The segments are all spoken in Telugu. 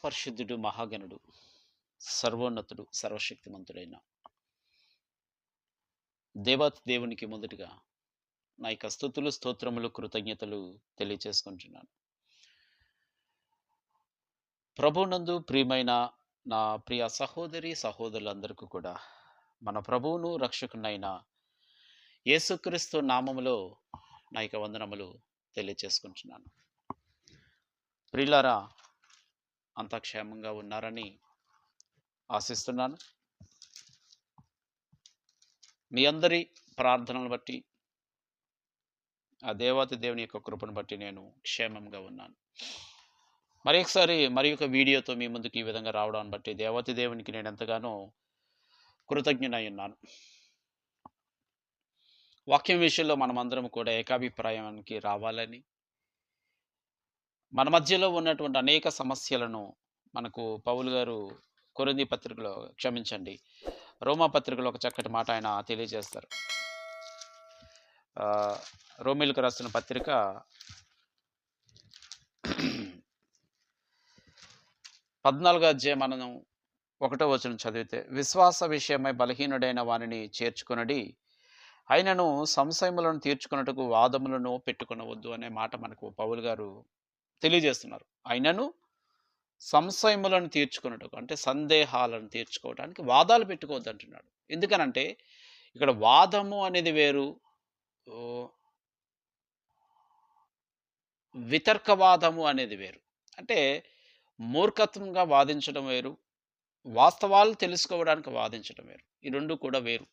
మహాపరిశుద్ధుడు, మహాగణుడు, సర్వోన్నతుడు, సర్వశక్తిమంతుడైన దేవాతి దేవునికి మొదటిగా నా యొక్క స్తుతులు, స్తోత్రములు, కృతజ్ఞతలు తెలియచేసుకుంటున్నాను. ప్రభువునందు ప్రియమైన నా ప్రియ సహోదరి సహోదరులందరికీ కూడా మన ప్రభువును రక్షకునైన యేసుక్రీస్తు నామములో నా యొక్క వందనములు తెలియచేసుకుంటున్నాను. ప్రియులారా, అంతా క్షేమంగా ఉన్నారని ఆశిస్తున్నాను. మీ అందరి ప్రార్థనలు బట్టి, ఆ దేవాతి దేవుని యొక్క కృపను బట్టి నేను క్షేమంగా ఉన్నాను. మరి ఒక వీడియోతో మీ ముందుకు ఈ విధంగా రావడాన్ని బట్టి దేవాతి దేవునికి నేను ఎంతగానో కృతజ్ఞునై ఉన్నాను. వాక్యం విషయంలో మనమందరం కూడా ఏకాభిప్రాయానికి రావాలని, మన మధ్యలో ఉన్నటువంటి అనేక సమస్యలను మనకు పౌలు గారు రోమా పత్రికలో ఒక చక్కటి మాట ఆయన తెలియజేస్తారు. రోమీలకు రాసిన పత్రిక 14వ అధ్యాయం మనం 1వ వచనం చదివితే, విశ్వాస విషయమై బలహీనుడైన వానిని చేర్చుకొనడి, ఆయనను సంశయములను తీర్చుకున్నట్టుకు వాదములను పెట్టుకొనవద్దు అనే మాట మనకు పౌలు గారు తెలియజేస్తున్నారు. ఆయనను సంశయములను తీర్చుకున్నట్టుకు అంటే సందేహాలను తీర్చుకోవడానికి వాదాలు పెట్టుకోవద్దు అంటున్నాడు. ఎందుకనంటే ఇక్కడ వాదము అనేది వేరు, వితర్కవాదము అనేది వేరు. అంటే మూర్ఖత్వంగా వాదించడం వేరు, వాస్తవాలు తెలుసుకోవడానికి వాదించడం వేరు. ఈ రెండు కూడా వేరు.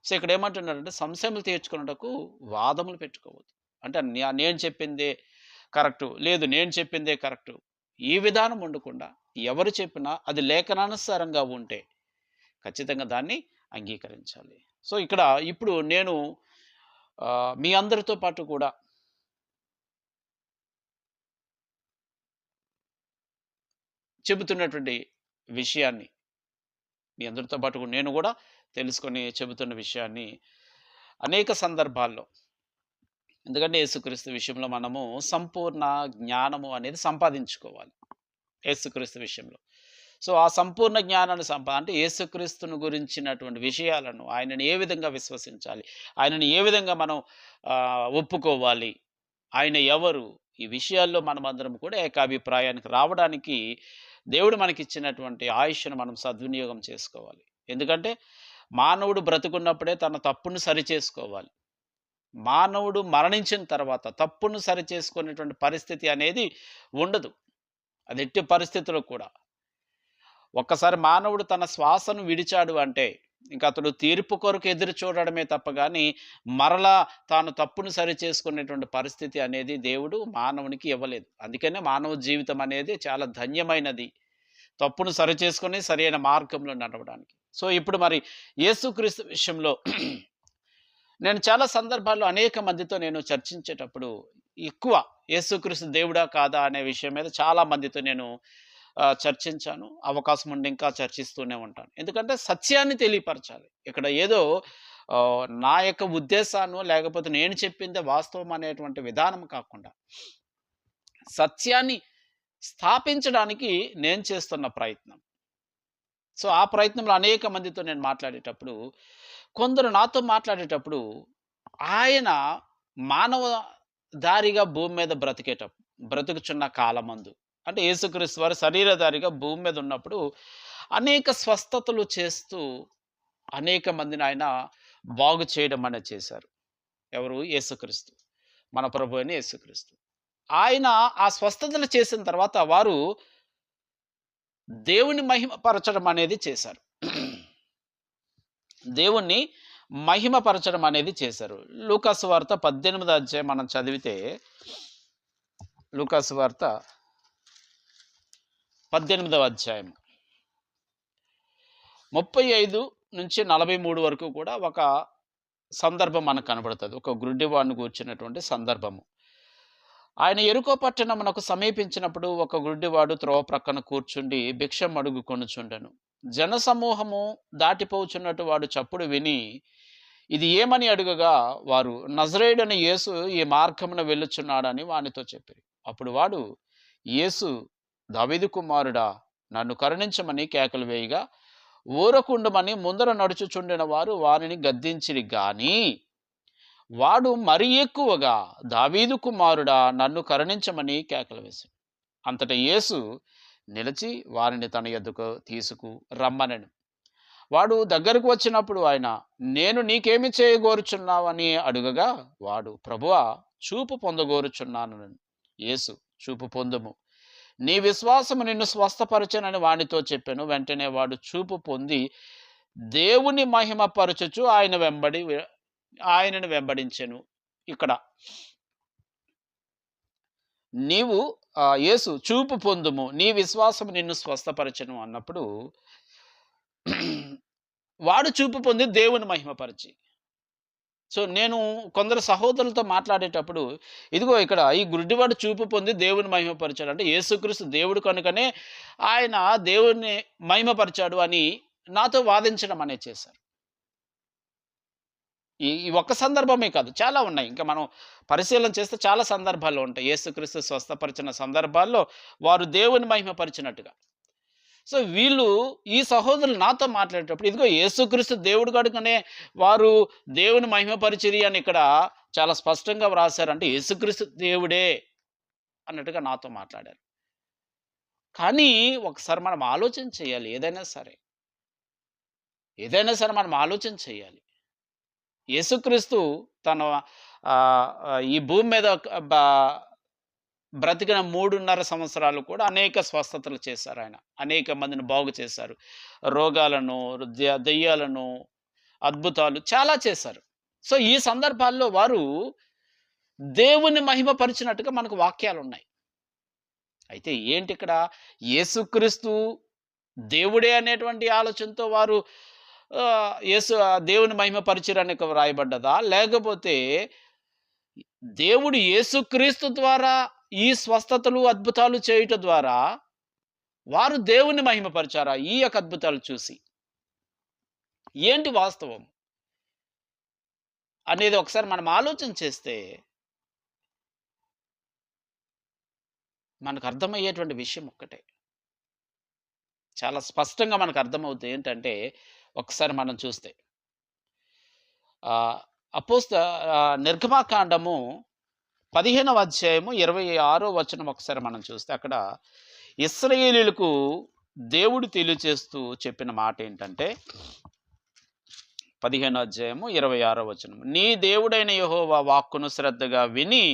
సో ఇక్కడ ఏమంటున్నారంటే సంశయములు తీర్చుకున్నటకు వాదములు పెట్టుకోవద్దు. అంటే నేను చెప్పిందే కరెక్టు, లేదు నేను చెప్పిందే కరెక్టు, ఈ విధానం ఉండకుండా ఎవరు చెప్పినా అది లేఖనానుసారంగా ఉంటే ఖచ్చితంగా దాన్ని అంగీకరించాలి. సో ఇప్పుడు నేను మీ అందరితో పాటు కూడా చెబుతున్నటువంటి విషయాన్ని, మీ అందరితో పాటు నేను కూడా తెలుసుకొని చెబుతున్న విషయాన్ని అనేక సందర్భాల్లో, ఎందుకంటే యేసుక్రీస్తు విషయంలో మనము సంపూర్ణ జ్ఞానము అనేది సంపాదించుకోవాలి. యేసుక్రీస్తు విషయంలో సో ఆ సంపూర్ణ జ్ఞానాన్ని అంటే యేసుక్రీస్తును గురించినటువంటి విషయాలను, ఆయనను ఏ విధంగా విశ్వసించాలి, ఆయనను ఏ విధంగా మనం ఒప్పుకోవాలి, ఆయన ఎవరు, ఈ విషయాల్లో మనమందరం కూడా ఏకాభిప్రాయానికి రావడానికి దేవుడు మనకిచ్చినటువంటి ఆయుష్ను మనం సద్వినియోగం చేసుకోవాలి. ఎందుకంటే మానవుడు బ్రతుకున్నప్పుడే తన తప్పును సరిచేసుకోవాలి. మానవుడు మరణించిన తర్వాత తప్పును సరిచేసుకునేటువంటి పరిస్థితి అనేది ఉండదు. అది ఎట్టి పరిస్థితుల్లో కూడా. ఒక్కసారి మానవుడు తన శ్వాసను విడిచాడు అంటే ఇంకా అతడు తీర్పు కొరకు ఎదురు చూడడమే తప్ప కానీ మరలా తాను తప్పును సరిచేసుకునేటువంటి పరిస్థితి అనేది దేవుడు మానవునికి ఇవ్వలేదు. అందుకనే మానవ జీవితం అనేది చాలా ధన్యమైనది, తప్పును సరిచేసుకొని సరైన మార్గంలో నడవడానికి. సో ఇప్పుడు మరి యేసుక్రీస్తు విషయంలో నేను చాలా సందర్భాల్లో అనేక మందితో నేను చర్చించేటప్పుడు ఎక్కువ యేసుక్రీస్తు దేవుడా కాదా అనే విషయం మీద చాలా మందితో నేను చర్చించాను. అవకాశం ఉండి ఇంకా చర్చిస్తూనే ఉంటాను. ఎందుకంటే సత్యాన్ని తెలియపరచాలి. ఇక్కడ ఏదో నా యొక్క ఉద్దేశాన్ని లేకపోతే నేను చెప్పిందే వాస్తవం అనేటువంటి విధానం కాకుండా సత్యాన్ని స్థాపించడానికి నేను చేస్తున్న ప్రయత్నం. సో ఆ ప్రయత్నంలో అనేక మందితో నేను మాట్లాడేటప్పుడు, కొందరు నాతో మాట్లాడేటప్పుడు ఆయన మానవ దారిగా భూమి మీద బ్రతుకుచున్న కాలమందు, అంటే యేసుక్రీస్తు వారు శరీరధారిగా భూమి మీద ఉన్నప్పుడు అనేక స్వస్థతలు చేస్తూ అనేక మందిని ఆయన బాగు చేయడం అనేది చేశారు. ఎవరు? యేసుక్రీస్తు, మన ప్రభు అయిన యేసుక్రీస్తు. ఆయన ఆ స్వస్థతలు చేసిన తర్వాత వారు దేవుని మహిమపరచడం అనేది చేశారు. దేవుణ్ణి మహిమపరచడం అనేది చేశారు. లూకాసు వార్త 18వ అధ్యాయం మనం చదివితే, లూకాసు వార్త 18వ అధ్యాయం 35 నుంచి 43 వరకు కూడా ఒక సందర్భం మనకు కనబడుతుంది. ఒక గుడ్డివాడిని కూర్చున్నటువంటి సందర్భము. ఆయన యెరికో పట్టణమునకు సమీపించినప్పుడు ఒక గుడ్డివాడు త్రోవ ప్రక్కన కూర్చుండి భిక్షం అడుగుకొనుచుండెను. జనసమూహము దాటిపోచున్నట్టు వాడు చప్పుడు విని ఇది ఏమని అడుగగా వారు నజరేయుడైన యేసు ఈ మార్గమున వెళ్ళుచున్నాడని వానితో చెప్పిరి. అప్పుడు వాడు యేసు దావీదు కుమారుడా, నన్ను కరుణించమని కేకలు వేయగా, ఊరకుండమని ముందర నడుచుచుండిన వారు వారిని గద్దించిరి గాని, వాడు మరి ఎక్కువగా, దావీదు కుమారుడా, నన్ను కరుణించమని కేకలు వేశాడు. అంతటా యేసు నిలిచి వారిని తన యొద్దకు తీసుకు రమ్మనెను. వాడు దగ్గరకు వచ్చినప్పుడు ఆయన, నేను నీకేమి చేయగోరుచున్నావని అడుగగా, వాడు, ప్రభువా, చూపు పొందగోరుచున్నాను. యేసు, చూపు పొందుము, నీ విశ్వాసము నిన్ను స్వస్థపరచనని వానితో చెప్పాను. వెంటనే వాడు చూపు పొంది దేవుని మహిమపరచుచు ఆయనను వెంబడించెను. ఇక్కడ నీవు యేసు, చూపు పొందుము, నీ విశ్వాసము నిన్ను స్వస్థపరచను అన్నప్పుడు వాడు చూపు పొంది దేవుని మహిమపరిచి. సో నేను కొందరు సహోదరులతో మాట్లాడేటప్పుడు, ఇదిగో ఇక్కడ ఈ గుడ్డివాడు చూపు పొంది దేవుని మహిమపరిచాడు అంటే యేసుక్రీస్తు దేవుడు కనుకనే ఆయన దేవుణ్ణి మహిమపరిచాడు అని నాతో వాదించడం అనేది చేశారు. ఈ ఒక్క సందర్భమే కాదు, చాలా ఉన్నాయి. ఇంకా మనం పరిశీలన చేస్తే చాలా సందర్భాలు ఉంటాయి. యేసుక్రీస్తు స్వస్థపరిచిన సందర్భాల్లో వారు దేవుని మహిమపరిచినట్టుగా. సో వీళ్ళు, ఈ సహోదరులు నాతో మాట్లాడేటప్పుడు, ఇదిగో యేసుక్రీస్తు దేవుడు కనుకనే వారు దేవుని మహిమపరిచిరి అని ఇక్కడ చాలా స్పష్టంగా వ్రాసారు. అంటే యేసుక్రీస్తు దేవుడే అన్నట్టుగా నాతో మాట్లాడారు. కానీ ఒకసారి మనం ఆలోచన చేయాలి. ఏదైనా సరే మనం ఆలోచన చేయాలి. యేసుక్రీస్తు తన ఈ భూమి మీద బ్రతికిన 3.5 సంవత్సరాలు కూడా అనేక స్వస్థతలు చేశారు ఆయన. అనేక మందిని బాగు చేశారు. రోగాలను, దెయ్యాలను, అద్భుతాలు చాలా చేశారు. సో ఈ సందర్భాల్లో వారు దేవుని మహిమపరిచినట్టుగా మనకు వాక్యాలున్నాయి. అయితే ఏంటి ఇక్కడ, యేసుక్రీస్తు దేవుడే అనేటువంటి ఆలోచనతో వారు దేవుని మహిమపరిచిరని వ్రాయబడ్డదా, లేకపోతే దేవుడు యేసుక్రీస్తు ద్వారా ఈ స్వస్థతలు, అద్భుతాలు చేయుట ద్వారా వారు దేవుని మహిమపరిచారా ఈ యొక్క అద్భుతాలు చూసి? ఏంటి వాస్తవం అనేది ఒకసారి మనం ఆలోచన చేస్తే మనకు అర్థమయ్యేటువంటి విషయం ఒక్కటే, చాలా స్పష్టంగా మనకు అర్థమవుతుంది. ఏంటంటే ఒకసారి మనం చూస్తే నిర్గమాకాండము 15వ అధ్యాయము 26వ వచనం ఒకసారి మనం చూస్తే, అక్కడ ఇశ్రాయేలీయులకు దేవుడు తెలియచేస్తూ చెప్పిన మాట ఏంటంటే, 15వ అధ్యాయము 26వ వచనం, నీ దేవుడైన యెహోవా వాక్కును శ్రద్ధగా విని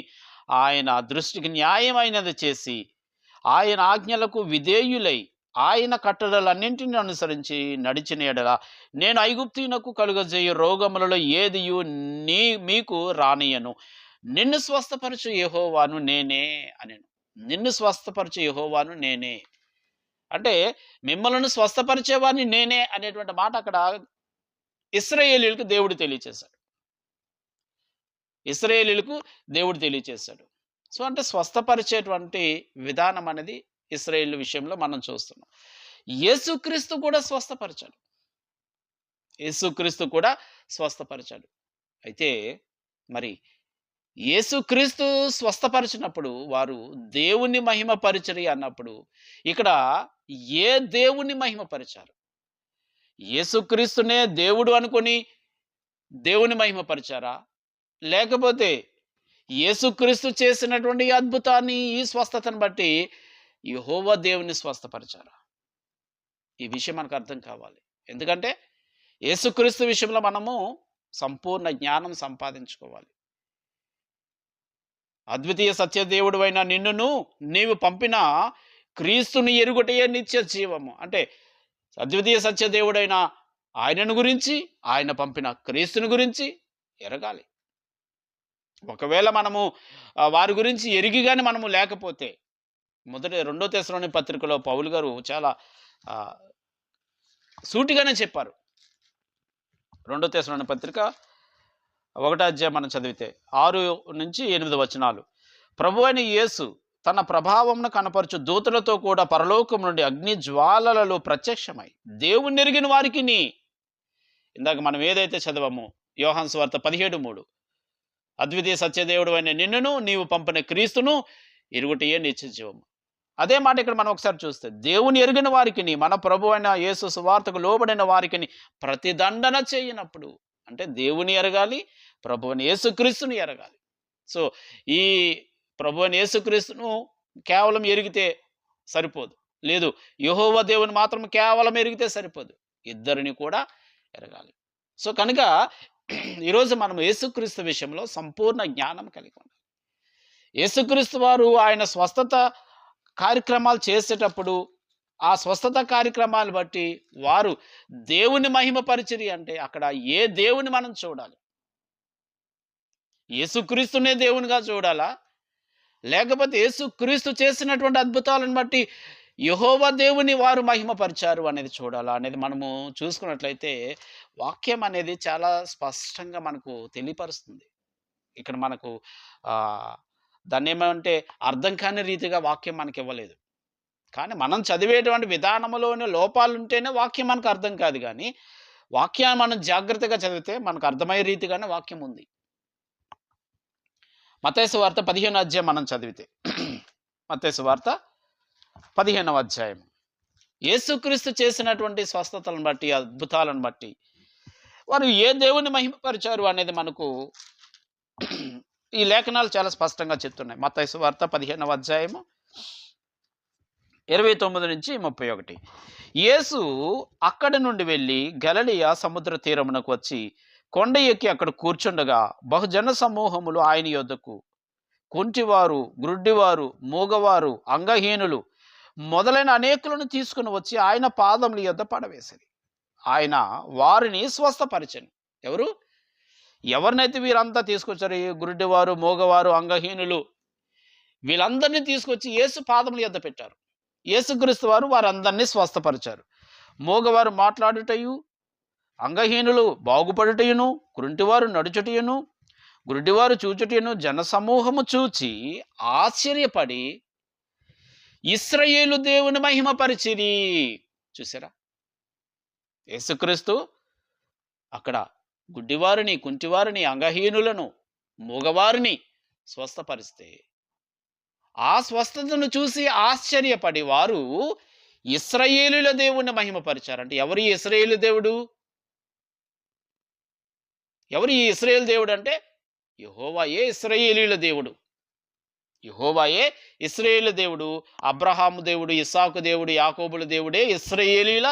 ఆయన దృష్టికి న్యాయమైనది చేసి ఆయన ఆజ్ఞలకు విధేయులై ఆయన కట్టడలన్నింటిని అనుసరించి నడిచిన ఎడల నేను ఐగుప్తీయునకు కలుగజేయు రోగములలో ఏదియు మీకు రానియను, నిన్ను స్వస్థపరచు యెహోవాను నేనే అనెను. నిన్ను స్వస్థపరచు యెహోవాను నేనే అంటే మిమ్మల్ని స్వస్థపరిచేవాడిని నేనే అనేటువంటి మాట అక్కడ ఇశ్రాయేలీయులకు దేవుడు తెలియచేశాడు. ఇశ్రాయేలీయులకు దేవుడు తెలియచేశాడు. సో అంటే స్వస్థపరిచేటువంటి విధానం అనేది ఇశ్రాయేల్ విషయంలో మనం చూస్తున్నాం. యేసుక్రీస్తు కూడా స్వస్థపరిచాడు. యేసుక్రీస్తు కూడా స్వస్థపరిచాడు. అయితే మరి యేసుక్రీస్తు స్వస్థపరిచినప్పుడు వారు దేవుని మహిమపరిచరి అన్నప్పుడు ఇక్కడ ఏ దేవుని మహిమపరిచారు? యేసుక్రీస్తునే దేవుడు అనుకొని దేవుని మహిమపరిచారా, లేకపోతే యేసుక్రీస్తు చేసినటువంటి అద్భుతాన్ని, ఈ స్వస్థతను బట్టి యెహోవా దేవుని స్వస్థపరిచారా? ఈ విషయం మనకు అర్థం కావాలి. ఎందుకంటే యేసుక్రీస్తు విషయంలో మనము సంపూర్ణ జ్ఞానం సంపాదించుకోవాలి. అద్వితీయ సత్యదేవుడు అయిన నిన్నును నీవు పంపిన క్రీస్తుని ఎరుగుటయే నిత్య జీవము. అంటే అద్వితీయ సత్యదేవుడైన ఆయనను గురించి, ఆయన పంపిన క్రీస్తుని గురించి ఎరగాలి. ఒకవేళ మనము వారి గురించి ఎరిగిగానే మనము లేకపోతే, 2 తెస్సలోని పత్రికలో పౌలు గారు చాలా సూటిగానే చెప్పారు. 2 తెస్సలోని పత్రిక 1వ అధ్యాయం మనం చదివితే 6 నుంచి 8 వచనాలు, ప్రభువైన యేసు తన ప్రభావమును కనపరచు దూతలతో కూడా పరలోకం నుండి అగ్ని జ్వాలలలో ప్రత్యక్షమై దేవుని ఎరిగిన వారికిని, ఇందాక మనం ఏదైతే చదవమో యోహాను సువార్త 17:3, అద్వితీయ సత్యదేవుడు అయిన నిన్నును నీవు పంపిన క్రీస్తును ఎరుగుటయే నిత్య జీవము. అదే మాట ఇక్కడ మనం ఒకసారి చూస్తే, దేవుని ఎరిగిన వారికిని, మన ప్రభు అయిన యేసు సువార్తకు లోబడిన వారికిని ప్రతిదండన చేయనప్పుడు, అంటే దేవుని ఎరగాలి, ప్రభువైన యేసుక్రీస్తుని ఎరగాలి. సో, ఈ ప్రభువైన యేసుక్రీస్తును కేవలం ఎరిగితే సరిపోదు. లేదు, యెహోవా దేవుని మాత్రం కేవలం ఎరిగితే సరిపోదు. ఇద్దరిని కూడా ఎరగాలి. సో, కనుక ఈరోజు మనం యేసుక్రీస్తు విషయంలో సంపూర్ణ జ్ఞానం కలిగి ఉండాలి. యేసుక్రీస్తు వారు ఆయన స్వస్థత కార్యక్రమాలు చేసేటప్పుడు, ఆ స్వస్థత కార్యక్రమాలు బట్టి వారు దేవుని మహిమపరిచిరి అంటే, అక్కడ ఏ దేవుని మనం చూడాలి? యేసుక్రీస్తునే దేవునిగా చూడాలా? లేకపోతే యేసుక్రీస్తు చేసినటువంటి అద్భుతాలను బట్టి యెహోవా దేవుని వారు మహిమపరిచారు అనేది చూడాలా? అనేది మనము చూసుకున్నట్లయితే, వాక్యం అనేది చాలా స్పష్టంగా మనకు తెలియపరుస్తుంది. ఇక్కడ మనకు ఆహ్, దాన్నేమంటే అర్థం కాని రీతిగా వాక్యం మనకివ్వలేదు. కానీ మనం చదివేటువంటి విధానంలోనే లోపాలుంటేనే వాక్యం మనకు అర్థం కాదు గానీ, వాక్యాన్ని మనం జాగ్రత్తగా చదివితే మనకు అర్థమయ్యే రీతిగానే వాక్యం ఉంది. మత్తయి సువార్త 15వ అధ్యాయం మనం చదివితే మత్తయి సువార్త 15వ అధ్యాయం. యేసుక్రీస్తు చేసినటువంటి స్వస్థతలను బట్టి, అద్భుతాలను బట్టి వారు ఏ దేవుని మహిమపరిచారు అనేది మనకు ఈ లేఖనాలు చాలా స్పష్టంగా చెప్తున్నాయి. మత్తయి సువార్త 15వ అధ్యాయము 29-31. యేసు అక్కడి నుండి వెళ్ళి గలిలయ సముద్ర తీరమునకు వచ్చి కొండ ఎక్కి అక్కడ కూర్చుండగా బహుజన సమూహములు ఆయన యొద్దకు కుంటివారు, గ్రుడ్డివారు, మూగవారు, అంగహీనులు మొదలైన అనేకులను తీసుకుని వచ్చి ఆయన పాదముల యొద్ద పడవేసిరి. ఆయన వారిని స్వస్థపరిచెను. ఎవరు? ఎవరినైతే వీరంతా తీసుకొచ్చారు, ఈ గురుడివారు, మూగవారు, అంగహీనులు, వీళ్ళందరినీ తీసుకొచ్చి యేసు పాదముల యొద్ద పెట్టారు. యేసుక్రీస్తు వారు వారందరినీ స్వస్థపరిచారు. మూగవారు మాట్లాడుటయు, అంగహీనులు బాగుపడుటయును, కుంటివారు నడుచుటయును, గురుడివారు చూచుటయును జనసమూహము చూచి ఆశ్చర్యపడి ఇశ్రాయేలు దేవుని మహిమపరిచిరి. చూసారా? యేసుక్రీస్తు అక్కడ గుడ్డివారిని, కుంటివారిని, అంగహీనులను, మూగవారిని స్వస్థపరిస్తే, ఆ స్వస్థతను చూసి ఆశ్చర్యపడి వారు ఇశ్రాయేలీయుల దేవుని మహిమపరిచారు. అంటే ఎవరు ఈ ఇశ్రాయేలు దేవుడు? ఎవరు ఈ ఇశ్రాయేలు దేవుడు అంటే, యెహోవాయే ఇశ్రాయేలీయుల దేవుడు. యెహోవాయే ఇశ్రాయేలు దేవుడు. అబ్రహాము దేవుడు, ఇస్సాకు దేవుడు, యాకోబుల దేవుడే ఇశ్రాయేలీయుల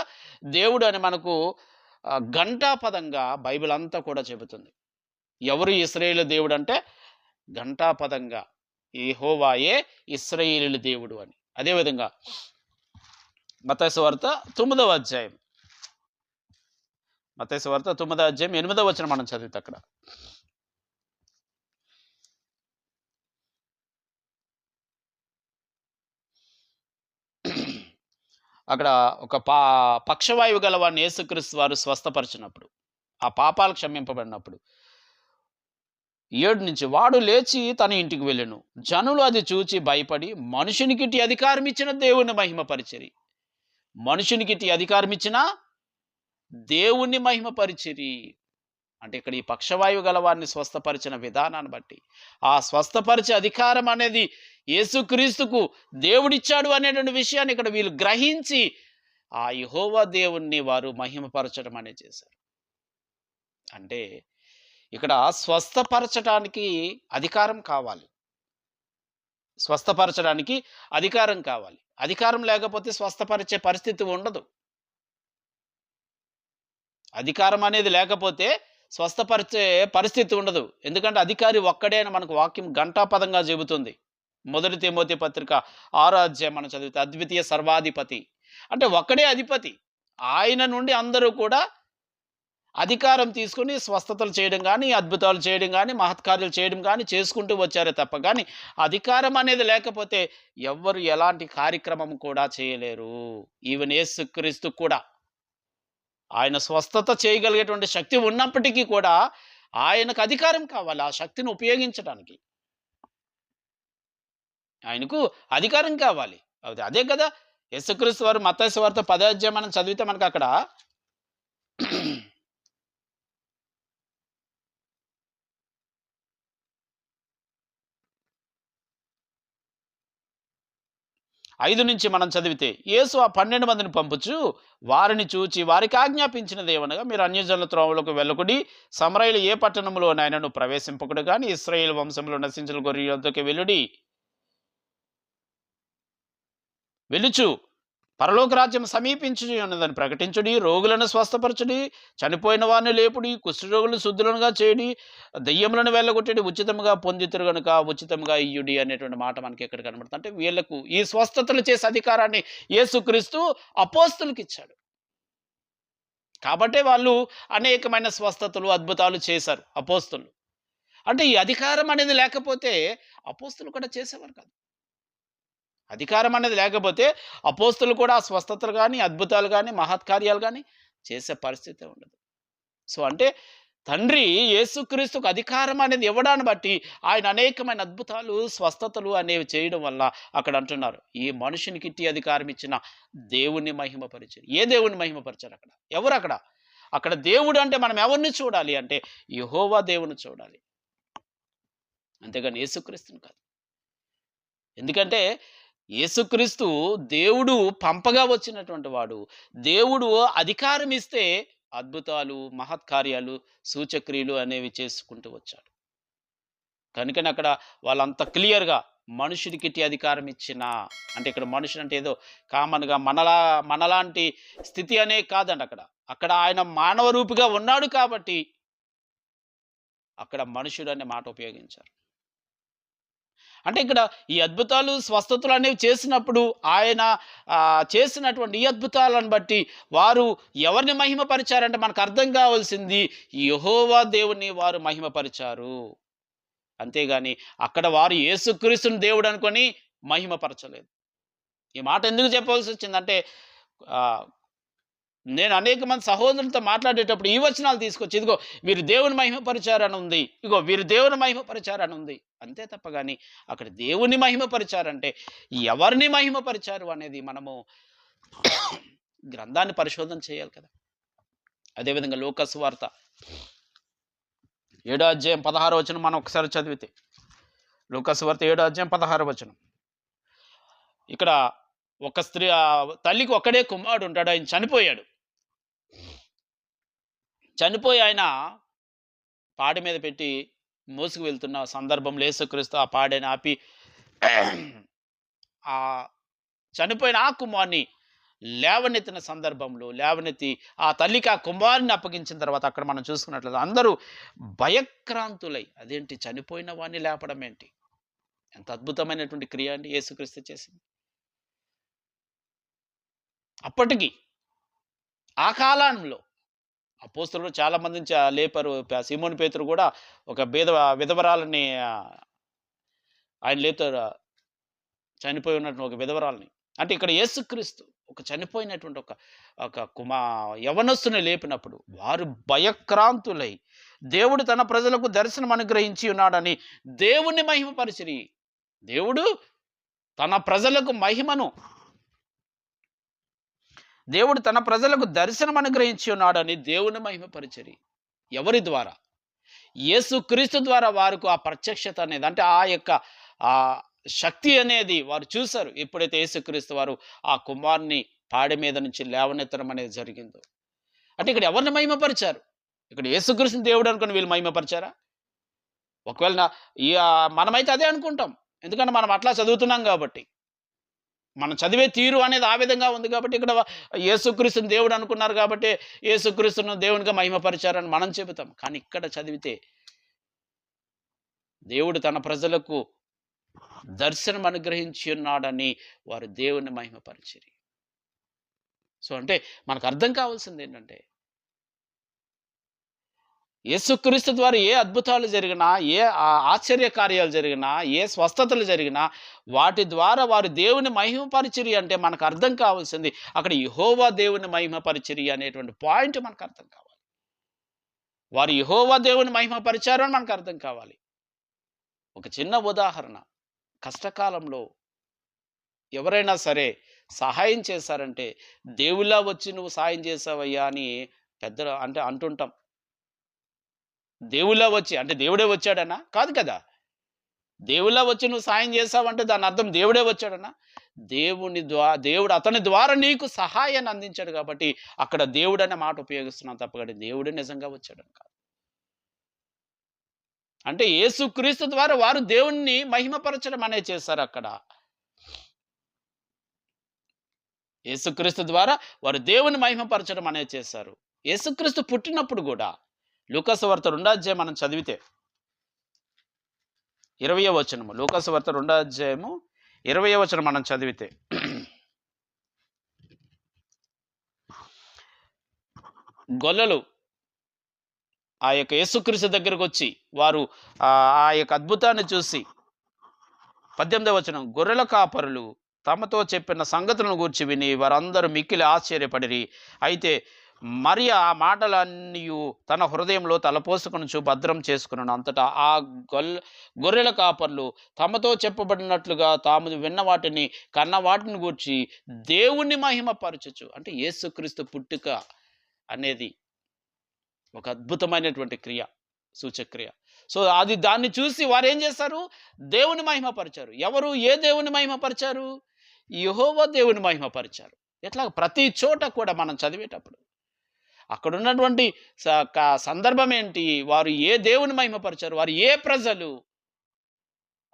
దేవుడు అని మనకు ఘంటాపదంగా బైబిల్ అంతా కూడా చెబుతుంది. ఎవరు ఇశ్రాయేలు దేవుడు అంటే ఘంటాపదంగా యెహోవాయే ఇశ్రాయేలీయుల దేవుడు అని. అదేవిధంగా మత్తయి సువార్త 9వ అధ్యాయం, మత్తయి సువార్త 9వ అధ్యాయం 8వ వచనం మనం చదివితే అక్కడ అక్కడ ఒక పక్షవాయువు గలవాడిని యేసుక్రీస్తు వారు స్వస్థపరిచినప్పుడు, ఆ పాపాలు క్షమింపబడినప్పుడు 7 వాడు లేచి తన ఇంటికి వెళ్ళెను. జనులు అది చూచి భయపడి మనుషునికిటి అధికారం ఇచ్చిన దేవుని మహిమపరిచిరి. మనుషునికిటి అధికారం ఇచ్చిన దేవుని మహిమపరిచిరి. అంటే ఇక్కడ ఈ పక్షవాయువు గలవారిని స్వస్థపరిచిన విధానాన్ని బట్టి, ఆ స్వస్థపరిచే అధికారం అనేది యేసుక్రీస్తుకు దేవుడిచ్చాడు అనేటువంటి విషయాన్ని ఇక్కడ వీళ్ళు గ్రహించి ఆ యెహోవా దేవుణ్ణి వారు మహిమపరచడం అనేది చేశారు. అంటే ఇక్కడ స్వస్థపరచడానికి అధికారం కావాలి. స్వస్థపరచడానికి అధికారం కావాలి. అధికారం లేకపోతే స్వస్థపరిచే పరిస్థితి ఉండదు. అధికారం అనేది లేకపోతే స్వస్థపరిచే పరిస్థితి ఉండదు. ఎందుకంటే అధికారి ఒక్కడే అని మనకు వాక్యం ఘంటాపదంగా చెబుతుంది. 1 తిమోతి పత్రిక 6వ అధ్యాయం మనం చదివితే అద్వితీయ సర్వాధిపతి అంటే ఒక్కడే అధిపతి. ఆయన నుండి అందరూ కూడా అధికారం తీసుకొని స్వస్థతలు చేయడం గానీ, అద్భుతాలు చేయడం గానీ, మహత్కార్యాలు చేయడం గానీ చేసుకుంటూ వచ్చారే తప్ప గానీ అధికారం అనేది లేకపోతే ఎవ్వరు ఎలాంటి కార్యక్రమం కూడా చేయలేరు. ఈవెన్ యేసుక్రీస్తు కూడా ఆయన స్వస్థత చేయగలిగేటువంటి శక్తి ఉన్నప్పటికీ కూడా ఆయనకు అధికారం కావాలి ఆ శక్తిని ఉపయోగించడానికి. ఆయనకు అధికారం కావాలి. అదే కదా యేసుక్రీస్తు వారు మత్తయి సువార్త 10వ అధ్యాయం మనం చదివితే మనకు అక్కడ 5 నుంచి మనం చదివితే, యేసు ఆ 12 మందిని పంపుచు వారిని చూచి వారికి ఆజ్ఞాపించినదేమనగా, మీరు అన్యజనుల త్రోవలోకి వెళ్ళకుడి, సమరయులు ఏ పట్టణంలోనైనను ప్రవేశింపకుడు గాని ఇశ్రాయేలు వంశంలో నశించిన గొర్రెల యొద్దకు వెళ్ళుడి. వెళ్ళుచు పరలోక రాజ్యం సమీపించి ఉన్నదని ప్రకటించుడి, రోగులను స్వస్థపరచుడి, చనిపోయిన వారిని లేపుడి, కుష్ఠరోగులను శుద్ధులనుగా చేయడి, దెయ్యములను వెళ్ళగొట్టడి, ఉచితముగా పొందితురు గనుక ఉచితముగా ఇయ్యుడి అనేటువంటి మాట మనకి ఎక్కడ కనబడుతుంది. అంటే వీళ్ళకు ఈ స్వస్థతలు చేసే అధికారాన్ని యేసుక్రీస్తు అపోస్తులకు ఇచ్చాడు. కాబట్టే వాళ్ళు అనేకమైన స్వస్థతలు, అద్భుతాలు చేశారు అపోస్తులు. అంటే ఈ అధికారం అనేది లేకపోతే అపోస్తులు కూడా చేసేవారు కాదు. అధికారం అనేది లేకపోతే అపోస్తులు కూడా స్వస్థతలు గాని, అద్భుతాలు గాని, మహత్కార్యాలు గాని చేసే పరిస్థితే ఉండదు. సో, అంటే తండ్రి యేసుక్రీస్తుకు అధికారం అనేది ఇవ్వడాన్ని బట్టి ఆయన అనేకమైన అద్భుతాలు, స్వస్థతలు అనేవి చేయడం వల్ల అక్కడ అంటున్నారు, ఈ మనుషునికి ఇట్టి అధికారం ఇచ్చిన దేవుణ్ణి మహిమపరిచారు. ఏ దేవుణ్ణి మహిమపరిచారు అక్కడ? ఎవరు అక్కడ? అక్కడ దేవుడు అంటే మనం ఎవరిని చూడాలి అంటే యెహోవా దేవుని చూడాలి. అంతేగాని యేసుక్రీస్తుని కాదు. ఎందుకంటే యేసుక్రీస్తు దేవుడు పంపగా వచ్చినటువంటి వాడు. దేవుడు అధికారం ఇస్తే అద్భుతాలు, మహత్కార్యాలు, సూచక్రియలు అనేవి చేసుకుంటూ వచ్చాడు. కనుకనే అక్కడ వాళ్ళంత క్లియర్‌గా మనుషుడికి ఇట్టి అధికారం ఇచ్చిన, అంటే ఇక్కడ మనుషుడు అంటే ఏదో కామన్‌గా మనలాంటి స్థితి అనే కాదండి అక్కడ. అక్కడ ఆయన మానవ రూపిగా ఉన్నాడు కాబట్టి అక్కడ మనుషుడు అనే మాట ఉపయోగించారు. అంటే ఇక్కడ ఈ అద్భుతాలు, స్వస్థతలు అనేవి చేసినప్పుడు ఆయన చేసినటువంటి ఈ అద్భుతాలను బట్టి వారు ఎవరిని మహిమపరిచారంటే మనకు అర్థం కావాల్సింది యెహోవా దేవుని వారు మహిమపరిచారు. అంతేగాని అక్కడ వారు యేసుక్రీస్తుని దేవుడు అనుకొని మహిమపరచలేదు. ఈ మాట ఎందుకు చెప్పవలసి వచ్చిందంటే నేను అనేక మంది సహోదరులతో మాట్లాడేటప్పుడు ఈ వచనాలు తీసుకొచ్చి, ఇదిగో వీరు దేవుని మహిమపరిచారని ఉంది, ఇదిగో వీరు దేవుని మహిమపరిచారని ఉంది. అంతే తప్ప గాని అక్కడ దేవుని మహిమపరిచారంటే ఎవరిని మహిమపరిచారు అనేది మనము గ్రంథాన్ని పరిశోధన చేయాలి కదా. అదేవిధంగా లూకా సువార్త 7వ అధ్యాయం 16వ వచనం మనం ఒకసారి చదివితే, లూకా సువార్త 7వ అధ్యాయం 16వ వచనం. ఇక్కడ ఒక స్త్రీ, తల్లికి ఒక్కడే కుమారుడు ఉంటాడు, ఆయన చనిపోయాడు. చనిపోయి ఆయన పాడి మీద పెట్టి మోసుకు వెళ్తున్న సందర్భంలో యేసుక్రీస్తు ఆ పాడెని ఆపి ఆ చనిపోయిన ఆ కుమారుని లేవనెత్తిన సందర్భంలో, లేవనెత్తి ఆ తల్లికి ఆ కుమారుని అప్పగించిన తర్వాత అక్కడ మనం చూసుకున్నట్లయితే అందరూ భయక్రాంతులై, అదేంటి చనిపోయిన వాడిని లేపడం ఏంటి? ఎంత అద్భుతమైనటువంటి క్రియ అండి యేసుక్రీస్తు చేసింది. అప్పటికి ఆ కాలంలో అపోస్తలులు చాలా మందిని లేపారు. సీమోను పేతురు కూడా ఒక విధవరాలని ఆయన లేపుతారు, చనిపోయి ఉన్నటువంటి ఒక విధవరాలని. అంటే ఇక్కడ యేసుక్రీస్తు ఒక చనిపోయినటువంటి ఒక యవనస్తుని లేపినప్పుడు వారు భయక్రాంతులై దేవుడు తన ప్రజలకు దర్శనం అనుగ్రహించి ఉన్నాడని దేవుణ్ణి మహిమపరిచిరి. దేవుడు తన ప్రజలకు దేవుడు తన ప్రజలకు దర్శనం అనుగ్రహించి ఉన్నాడని దేవుని మహిమపరిచిరి. ఎవరి ద్వారా? యేసుక్రీస్తు ద్వారా వారికి ఆ ప్రత్యక్షత అనేది, అంటే ఆ యొక్క ఆ శక్తి అనేది వారు చూశారు. ఎప్పుడైతే యేసుక్రీస్తు వారు ఆ కుమారుని పాడె మీద నుంచి లేవనెత్తడం అనేది జరిగిందో. అంటే ఇక్కడ ఎవరిని మహిమపరిచారు? ఇక్కడ యేసుక్రీస్తుని దేవుడు అనుకుని వీళ్ళు మహిమపరిచారా? ఒకవేళ మనమైతే అదే అనుకుంటాం. ఎందుకంటే మనం అట్లా చదువుతున్నాం కాబట్టి. మనం చదివే తీరు అనేది ఆ విధంగా ఉంది కాబట్టి ఇక్కడ యేసుక్రీస్తుని దేవుడు అనుకున్నారు కాబట్టి యేసుక్రీస్తును దేవునిగా మహిమపరిచారని మనం చెబుతాం. కానీ ఇక్కడ చదివితే దేవుడు తన ప్రజలకు దర్శనం అనుగ్రహించి ఉన్నాడని వారు దేవుని మహిమపరిచిరి. సో అంటే మనకు అర్థం కావాల్సింది ఏంటంటే యేసుక్రీస్తు ద్వారా ఏ అద్భుతాలు జరిగినా, ఏ ఆశ్చర్య కార్యాలు జరిగినా, ఏ స్వస్థతలు జరిగినా వాటి ద్వారా వారు దేవుని మహిమపరిచిరి అంటే మనకు అర్థం కావాల్సింది అక్కడ యెహోవా దేవుని మహిమపరిచిరి అనేటువంటి పాయింట్ మనకు అర్థం కావాలి. వారు యెహోవా దేవుని మహిమపరిచారు అని మనకు అర్థం కావాలి. ఒక చిన్న ఉదాహరణ, కష్టకాలంలో ఎవరైనా సరే సహాయం చేశారంటే దేవుళ్ళా వచ్చి నువ్వు సాయం చేసావయ్యా అని పెద్దలు అంటే అంటుంటాం. దేవుళ్ళా వచ్చి అంటే దేవుడే వచ్చాడనా? కాదు కదా. దేవుళ్ళ వచ్చి నువ్వు సాయం చేసావంటే దాని అర్థం దేవుడే వచ్చాడనా? దేవుడు అతని ద్వారా నీకు సహాయాన్ని అందించాడు కాబట్టి అక్కడ దేవుడనే మాట ఉపయోగిస్తున్నాం తప్ప కానీ దేవుడే నిజంగా వచ్చాడని కాదు. అంటే యేసుక్రీస్తు ద్వారా వారు దేవుణ్ణి మహిమపరచడం అనేది చేశారు అక్కడ. యేసుక్రీస్తు ద్వారా వారు దేవుని మహిమపరచడం అనేది చేశారు. యేసుక్రీస్తు పుట్టినప్పుడు కూడా లూకాసు వార్త 2వ అధ్యాయం మనం చదివితే 20వ వచనము, లూకాసు వార్త 2వ అధ్యాయము 20వ వచనం మనం చదివితే, గొల్లలు ఆ యొక్క యేసుక్రీస్తు దగ్గరకు వచ్చి వారు ఆ యొక్క అద్భుతాన్ని చూసి 18వ వచనం, గొర్రెల కాపరులు తమతో చెప్పిన సంగతులను గూర్చి విని వారందరూ మిక్కిలి ఆశ్చర్యపడిరి. అయితే మరి ఆ మాటలన్నీ తన హృదయంలో తలపోసుకొనుచు భద్రం చేసుకున్నాను. అంతటా ఆ గొర్రెల కాపర్లు తమతో చెప్పబడినట్లుగా తాము విన్న వాటిని కన్న వాటిని గూర్చి దేవుణ్ణి మహిమపరచుచు, అంటే యేసుక్రీస్తు పుట్టుక అనేది ఒక అద్భుతమైనటువంటి క్రియ, సూచక్రియ. సో దాన్ని చూసి వారు ఏం చేశారు? దేవుని మహిమపరిచారు. ఎవరు? ఏ దేవుని మహిమపరిచారు? యెహోవా దేవుని మహిమపరిచారు. ఎట్లా? ప్రతి చోట కూడా మనం చదివేటప్పుడు అక్కడ ఉన్నటువంటి సందర్భం ఏంటి, వారు ఏ దేవుని మహిమపరిచారు, వారు ఏ ప్రజలు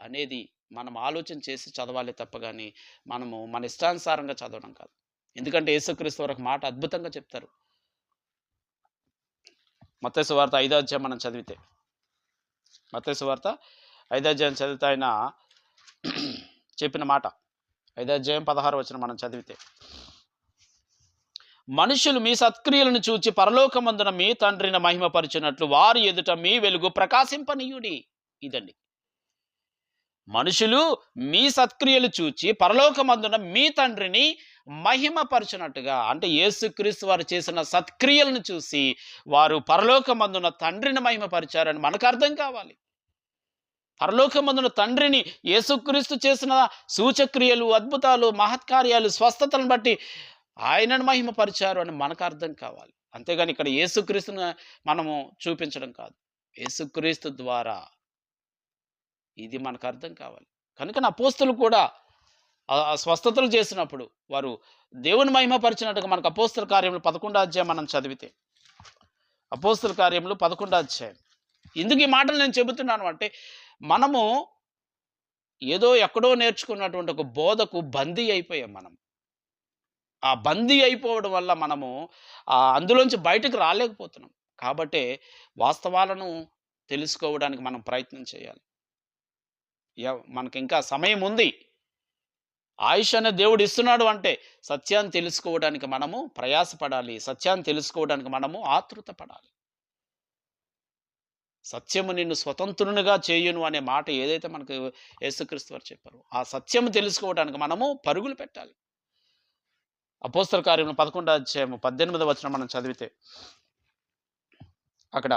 అనేది మనం ఆలోచన చేసి చదవాలి తప్ప కానీ మనము మన ఇష్టానుసారంగా చదవడం కాదు. ఎందుకంటే యేసుక్రీస్తు వారు ఒక మాట అద్భుతంగా చెప్తారు. మత్తయి సువార్త 5వ అధ్యాయం మనం చదివితే, మత్తయి సువార్త 5వ అధ్యాయం చదివితే ఆయన చెప్పిన మాట 5వ అధ్యాయం 16వ వచనం మనం చదివితే, మనుషులు మీ సత్క్రియలను చూచి పరలోకమందున మీ తండ్రిని మహిమపరిచినట్లు వారి ఎదుట మీ వెలుగు ప్రకాశింపనీయుడి. ఇదండి, మనుషులు మీ సత్క్రియలు చూచి పరలోకమందున మీ తండ్రిని మహిమపరచునట్టుగా, అంటే యేసుక్రీస్తు వారు చేసిన సత్క్రియలను చూసి వారు పరలోకమందున తండ్రిని మహిమపరిచారని మనకు అర్థం కావాలి. పరలోకమందున తండ్రిని యేసుక్రీస్తు చేసిన సూచక్రియలు, అద్భుతాలు, మహత్కార్యాలు, స్వస్థతలను బట్టి ఆయనను మహిమపరిచారు అని మనకు అర్థం కావాలి. అంతేగాని ఇక్కడ యేసుక్రీస్తును మనము చూపించడం కాదు, యేసుక్రీస్తు ద్వారా ఇది మనకు అర్థం కావాలి. కనుక అపోస్తలులు కూడా స్వస్థతలు చేసినప్పుడు వారు దేవుని మహిమపరిచినట్టుగా మనకు అపోస్తల కార్యములు 11వ అధ్యాయం మనం చదివితే, అపోస్తల కార్యములు 11వ అధ్యాయం. ఎందుకు ఈ మాటలు నేను చెబుతున్నాను అంటే, మనము ఏదో ఎక్కడో నేర్చుకున్నటువంటి ఒక బోధకు బందీ అయిపోయాం. మనం ఆ బందీ అయిపోవడం వల్ల మనము అందులోంచి బయటకు రాలేకపోతున్నాం. కాబట్టే వాస్తవాలను తెలుసుకోవడానికి మనం ప్రయత్నం చేయాలి. మనకి ఇంకా సమయం ఉంది. ఆయుష్ అనే దేవుడు ఇస్తున్నాడు అంటే సత్యాన్ని తెలుసుకోవడానికి మనము ప్రయాసపడాలి, సత్యాన్ని తెలుసుకోవడానికి మనము ఆతృత పడాలి. సత్యము నిన్ను స్వతంత్రునిగా చేయును అనే మాట ఏదైతే మనకు యేసుక్రీస్తు వారు చెప్పారు, ఆ సత్యము తెలుసుకోవడానికి మనము పరుగులు పెట్టాలి. అపోస్తల కార్యములు 11వ అధ్యాయం 18వ వచనం మనం చదివితే, అక్కడ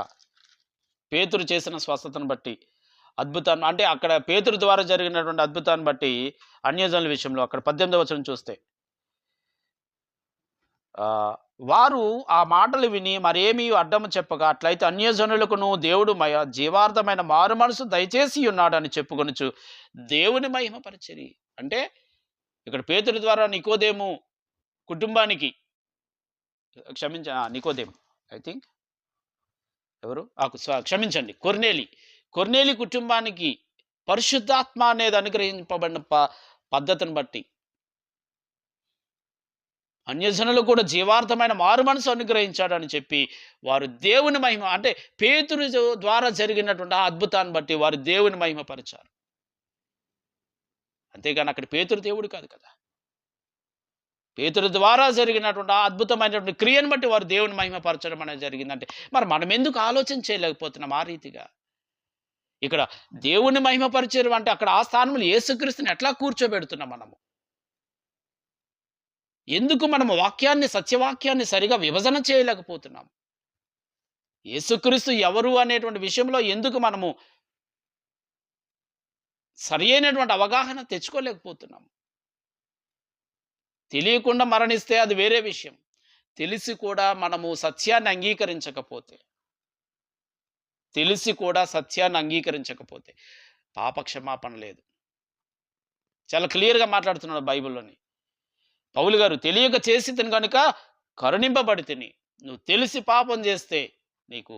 పేతురు చేసిన స్వస్థతను బట్టి అద్భుతాన్ని, అంటే అక్కడ పేతురు ద్వారా జరిగినటువంటి అద్భుతాన్ని బట్టి అన్యజనుల విషయంలో అక్కడ 18వ వచనం చూస్తే, వారు ఆ మాటలు విని మరేమీ అడ్డము చెప్పగా, అట్లయితే అన్యజనులకును దేవుడు జీవార్థమైన మారు మనసు దయచేసి ఉన్నాడని చెప్పుకొనుచు దేవుని మహిమపరిచిరి. అంటే ఇక్కడ పేతురు ద్వారా నికోదేము కుటుంబానికి, నికోదేము ఐ థింక్ ఎవరు క్షమించండి కొర్నేలి కుటుంబానికి పరిశుద్ధాత్మ అనేది అనుగ్రహింపబడిన పద్ధతిని బట్టి అన్యజనులు కూడా జీవార్థమైన మారు మనసు అనుగ్రహించాడని చెప్పి వారు దేవుని మహిమ, అంటే పేతురు ద్వారా జరిగినటువంటి ఆ అద్భుతాన్ని బట్టి వారు దేవుని మహిమపరిచారు. అంతేగాని అక్కడ పేతురు దేవుడు కాదు కదా. పేతురు ద్వారా జరిగినటువంటి ఆ అద్భుతమైనటువంటి క్రియను బట్టి వారు దేవుని మహిమపరచడం అనేది జరిగిందంటే మరి మనం ఎందుకు ఆలోచన చేయలేకపోతున్నాం ఆ రీతిగా? ఇక్కడ దేవుని మహిమపరిచారు అంటే అక్కడ ఆ స్థానంలో యేసుక్రీస్తుని ఎట్లా కూర్చోబెడుతున్నాం మనము? ఎందుకు మనము సత్యవాక్యాన్ని సరిగా విభజన చేయలేకపోతున్నాం? యేసుక్రీస్తు ఎవరు అనేటువంటి విషయంలో ఎందుకు మనము సరి అయినటువంటి అవగాహన తెచ్చుకోలేకపోతున్నాం? తెలియకుండా మరణిస్తే అది వేరే విషయం. తెలిసి కూడా మనము సత్యాన్ని అంగీకరించకపోతే పాప క్షమాపణ లేదు. చాలా క్లియర్‌గా మాట్లాడుతున్నాడు బైబిల్‌లోని. పౌలు గారు తెలియక చేసితిని గనుక కరుణింపబడితిని. నువ్వు తెలిసి పాపం చేస్తే నీకు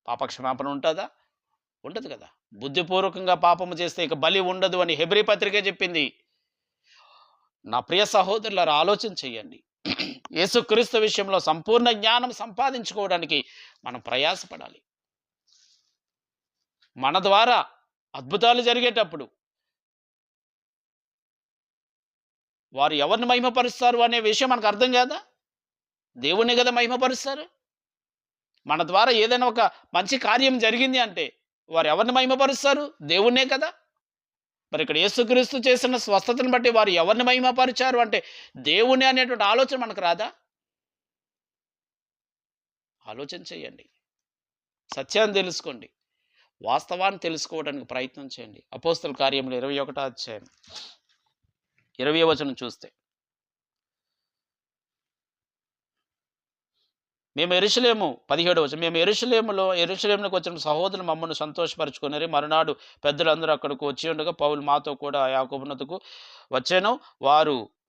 పాప క్షమాపణ ఉంటదా? ఉండదు కదా! బుద్ధిపూర్వకంగా పాపము చేస్తే ఇక బలి ఉండదు అని హెబ్రీ పత్రికే చెప్పింది. నా ప్రియ సహోదరులారా, ఆలోచన చేయండి. యేసుక్రీస్తు విషయంలో సంపూర్ణ జ్ఞానం సంపాదించుకోవడానికి మనం ప్రయాసపడాలి. మన ద్వారా అద్భుతాలు జరిగేటప్పుడు వారు ఎవరిని మహిమపరుస్తారు అనే విషయం మనకు అర్థం కాదా? దేవుణ్ణి కదా మహిమపరుస్తారు. మన ద్వారా ఏదైనా ఒక మంచి కార్యం జరిగింది అంటే వారు ఎవరిని మహిమపరుస్తారు? దేవుణ్ణే కదా! మరి ఇక్కడ యేసుక్రీస్తు చేసిన స్వస్థతను బట్టి వారు ఎవరిని మహిమపరిచారు అంటే దేవుణ్ణి అనేటువంటి ఆలోచన మనకు రాదా? ఆలోచన చేయండి. సత్యాన్ని తెలుసుకోండి. వాస్తవాన్ని తెలుసుకోవడానికి ప్రయత్నం చేయండి. అపోస్తల కార్యములు 21వ అధ్యాయం 20వ వచనం చూస్తే, మేము యెరూషలేము 17వ వచనం, మేము యెరూషలేమునకు వచ్చిన సహోదరులు మమ్మల్ని సంతోషపరచుకుని మరునాడు పెద్దలందరూ అక్కడికి వచ్చి ఉండగా పౌలు మాతో కూడా యాకోబునకు వచ్చాను.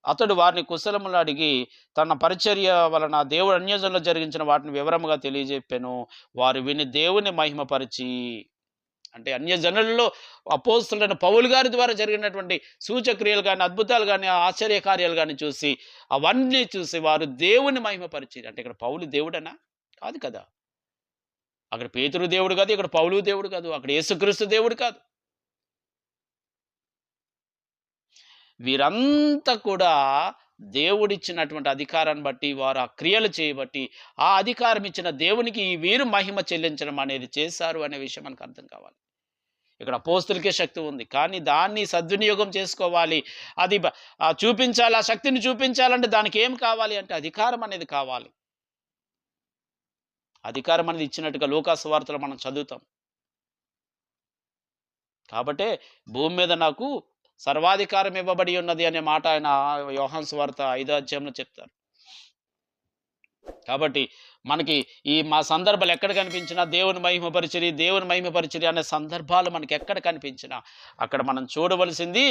అతడు వారిని కుశలములు అడిగి తన పరిచర్య వలన దేవుడు అన్యజనులు జరిగించిన వాటిని వివరముగా తెలియజెప్పాను. వారు విని దేవుని మహిమపరిచి, అంటే అన్యజనులలో అపోస్తలుడైన పౌలు గారి ద్వారా జరిగినటువంటి సూచక్రియలు కానీ, అద్భుతాలు కానీ, ఆశ్చర్య కార్యాలు కానీ చూసి, అవన్నీ చూసి వారు దేవుని మహిమపరిచి, అంటే ఇక్కడ పౌలు దేవుడనా? కాదు కదా! అక్కడ పేతురు దేవుడు కాదు, ఇక్కడ పౌలు దేవుడు కాదు, అక్కడ యేసుక్రీస్తు దేవుడు కాదు. వీరంతా కూడా దేవుడిచ్చినటువంటి అధికారాన్ని బట్టి, వారు ఆ క్రియలు చేయబట్టి, ఆ అధికారం ఇచ్చిన దేవునికి వీరు మహిమ చెల్లించడం అనేది చేశారు అనే విషయం మనకు అర్థం కావాలి. ఇక్కడ అపోస్తలుకే శక్తి ఉంది, కానీ దాన్ని సద్వినియోగం చేసుకోవాలి. అది చూపించాలి, ఆ శక్తిని చూపించాలంటే దానికి ఏం కావాలి అంటే అధికారం అనేది కావాలి. అధికారం అనేది ఇచ్చినట్టుగా లూకా సువార్తలో మనం చదువుతాం. కాబట్టే భూమి మీద నాకు సర్వాధికారం ఇవ్వబడి ఉన్నది అనే మాట ఆయన యోహాను సువార్త 5వ అధ్యాయంలో చెప్తారు. కాబట్టి మనకి మా సందర్భాలు ఎక్కడ కనిపించినా దేవుని మహిమపరిచిరి అనే సందర్భాలు మనకి ఎక్కడ కనిపించినా అక్కడ మనం చూడవలసింది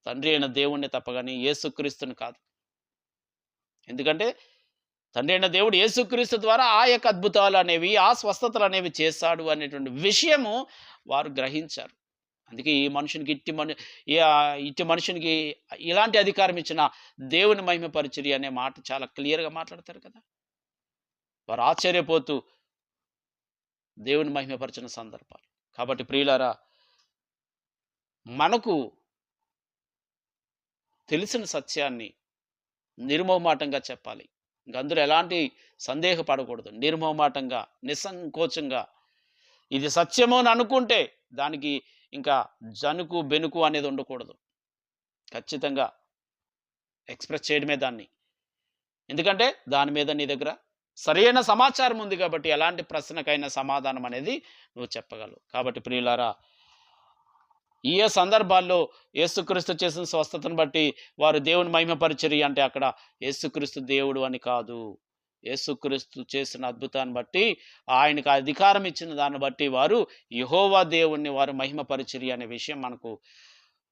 తండ్రి అయిన దేవుణ్ణి తప్పగాని యేసుక్రీస్తుని కాదు. ఎందుకంటే తండ్రి అయిన దేవుడు యేసుక్రీస్తు ద్వారా ఆ యొక్క అద్భుతాలు అనేవి, ఆ స్వస్థతలు అనేవి చేశాడు అనేటువంటి విషయము వారు గ్రహించారు. అందుకే ఈ మనుషునికి ఇట్టి మనుషునికి ఇలాంటి అధికారం ఇచ్చిన దేవుని మహిమపరిచిరి అనే మాట చాలా క్లియర్‌గా మాట్లాడతారు కదా! వారు ఆశ్చర్యపోతూ దేవుని మహిమపరిచిన సందర్భాలు. కాబట్టి ప్రియులారా, మనకు తెలిసిన సత్యాన్ని నిర్మోహమాటంగా చెప్పాలి. అందులో ఎలాంటి సందేహపడకూడదు. నిర్మోహమాటంగా, నిస్సంకోచంగా ఇది సత్యము అని అనుకుంటే దానికి ఇంకా జనుకు, బెనుకు అనేది ఉండకూడదు. ఖచ్చితంగా ఎక్స్‌ప్రెస్ చేయడమే దాన్ని. ఎందుకంటే దాని మీద నీ దగ్గర సరైన సమాచారం ఉంది కాబట్టి ఎలాంటి ప్రశ్నకైనా సమాధానం అనేది నువ్వు చెప్పగలవు. కాబట్టి ప్రియులారా, ఈ సందర్భాల్లో యేసుక్రీస్తు చేసిన స్వస్థతను బట్టి వారు దేవుని మహిమపరిచిరి అంటే అక్కడ యేసుక్రీస్తు దేవుడు అని కాదు. యేసుక్రీస్తు చేసిన అద్భుతాన్ని బట్టి, ఆయనకు అధికారం ఇచ్చిన దాన్ని బట్టి వారు యెహోవా దేవుణ్ణి వారు మహిమపరిచిరి అనే విషయం మనకు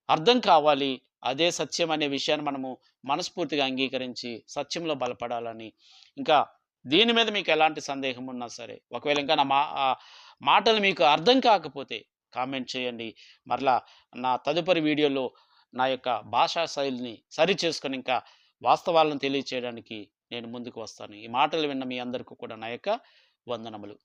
అర్థం కావాలి. అదే సత్యం అనే విషయాన్ని మనము మనస్ఫూర్తిగా అంగీకరించి సత్యంలో బలపడాలని, ఇంకా దీని మీద మీకు ఎలాంటి సందేహం ఉన్నా సరే, ఒకవేళ ఇంకా నా మాటలు మీకు అర్థం కాకపోతే కామెంట్ చేయండి. మరలా నా తదుపరి వీడియోలో నా యొక్క భాషా శైలిని సరిచేసుకొని ఇంకా వాస్తవాలను తెలియచేయడానికి నేను ముందుకు వస్తాను. ఈ మాటలు విన్న మీ అందరికీ కూడా నా యొక్క వందనములు.